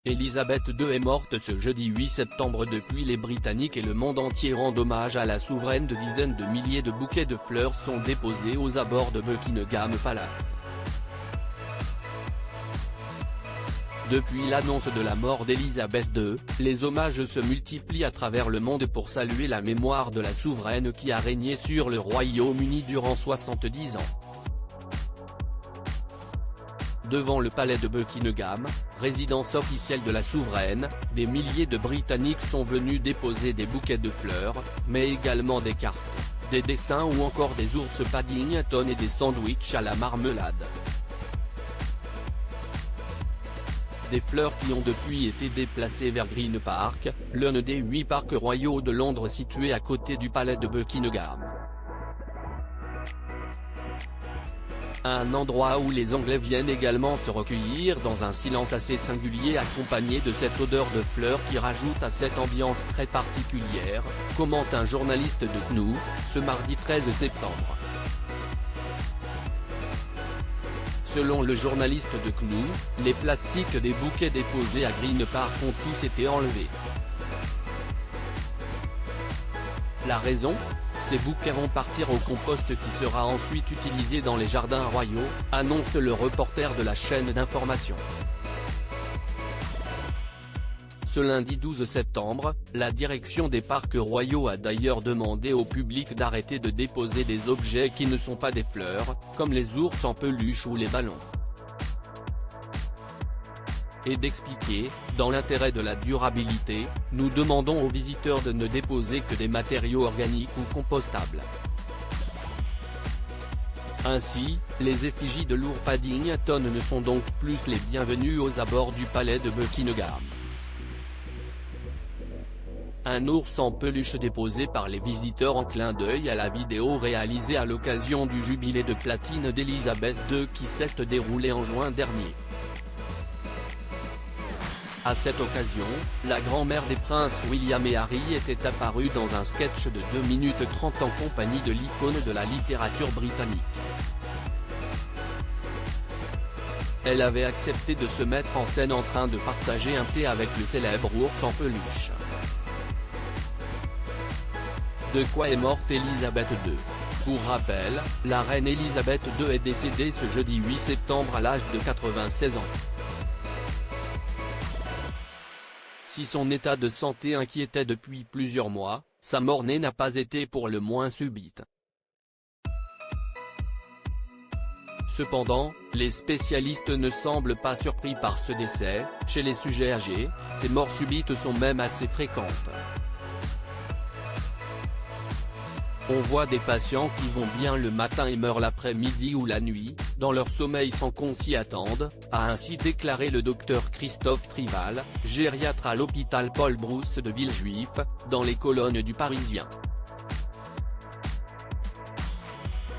Élisabeth II est morte ce jeudi 8 septembre. Depuis, les Britanniques et le monde entier rendent hommage à la souveraine. De dizaines de milliers de bouquets de fleurs sont déposés aux abords de Buckingham Palace. Depuis l'annonce de la mort d'Élisabeth II, les hommages se multiplient à travers le monde pour saluer la mémoire de la souveraine qui a régné sur le Royaume-Uni durant 70 ans. Devant le palais de Buckingham, résidence officielle de la souveraine, des milliers de Britanniques sont venus déposer des bouquets de fleurs, mais également des cartes, des dessins ou encore des ours Paddington et des sandwichs à la marmelade. Des fleurs qui ont depuis été déplacées vers Green Park, l'un des 8 parcs royaux de Londres situé à côté du palais de Buckingham. Un endroit où les Anglais viennent également se recueillir dans un silence assez singulier accompagné de cette odeur de fleurs qui rajoute à cette ambiance très particulière, commente un journaliste de GNU, ce mardi 13 septembre. Selon le journaliste de GNU, les plastiques des bouquets déposés à Green Park ont tous été enlevés. La raison ? Ces bouquets vont partir au compost qui sera ensuite utilisé dans les jardins royaux, annonce le reporter de la chaîne d'information. Ce lundi 12 septembre, la direction des parcs royaux a d'ailleurs demandé au public d'arrêter de déposer des objets qui ne sont pas des fleurs, comme les ours en peluche ou les ballons. Et d'expliquer, dans l'intérêt de la durabilité, nous demandons aux visiteurs de ne déposer que des matériaux organiques ou compostables. Ainsi, les effigies de l'ours Paddington ne sont donc plus les bienvenus aux abords du palais de Buckingham. Un ours en peluche déposé par les visiteurs en clin d'œil à la vidéo réalisée à l'occasion du jubilé de platine d'Élisabeth II qui s'est déroulé en juin dernier. À cette occasion, la grand-mère des princes William et Harry était apparue dans un sketch de 2 minutes 30 en compagnie de l'icône de la littérature britannique. Elle avait accepté de se mettre en scène en train de partager un thé avec le célèbre ours en peluche. De quoi est morte Élisabeth II ? Pour rappel, la reine Élisabeth II est décédée ce jeudi 8 septembre à l'âge de 96 ans. Si son état de santé inquiétait depuis plusieurs mois, sa mort n'a pas été pour le moins subite. Cependant, les spécialistes ne semblent pas surpris par ce décès. Chez les sujets âgés, ces morts subites sont même assez fréquentes. On voit des patients qui vont bien le matin et meurent l'après-midi ou la nuit, dans leur sommeil sans qu'on s'y attende, a ainsi déclaré le docteur Christophe Trival, gériatre à l'hôpital Paul Brousse de Villejuif, dans les colonnes du Parisien.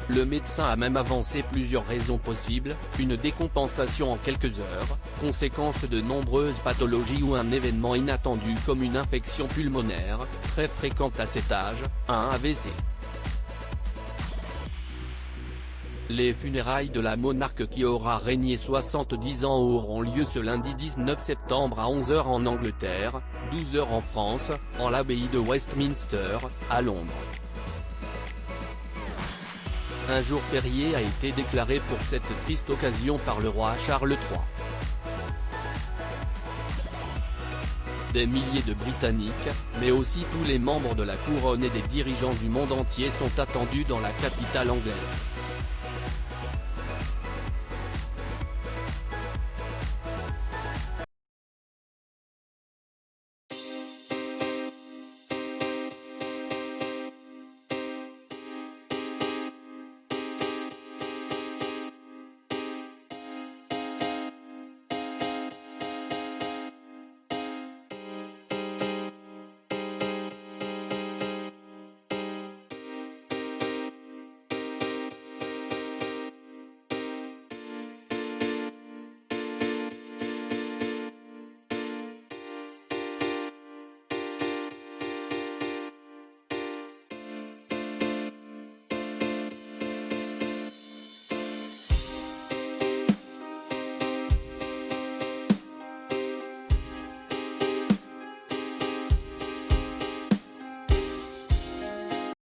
Le médecin a même avancé plusieurs raisons possibles, une décompensation en quelques heures, conséquence de nombreuses pathologies ou un événement inattendu comme une infection pulmonaire, très fréquente à cet âge, un AVC. Les funérailles de la monarque qui aura régné 70 ans auront lieu ce lundi 19 septembre à 11 h en Angleterre, 12 h en France, en l'abbaye de Westminster, à Londres. Un jour férié a été déclaré pour cette triste occasion par le roi Charles III. Des milliers de Britanniques, mais aussi tous les membres de la couronne et des dirigeants du monde entier sont attendus dans la capitale anglaise.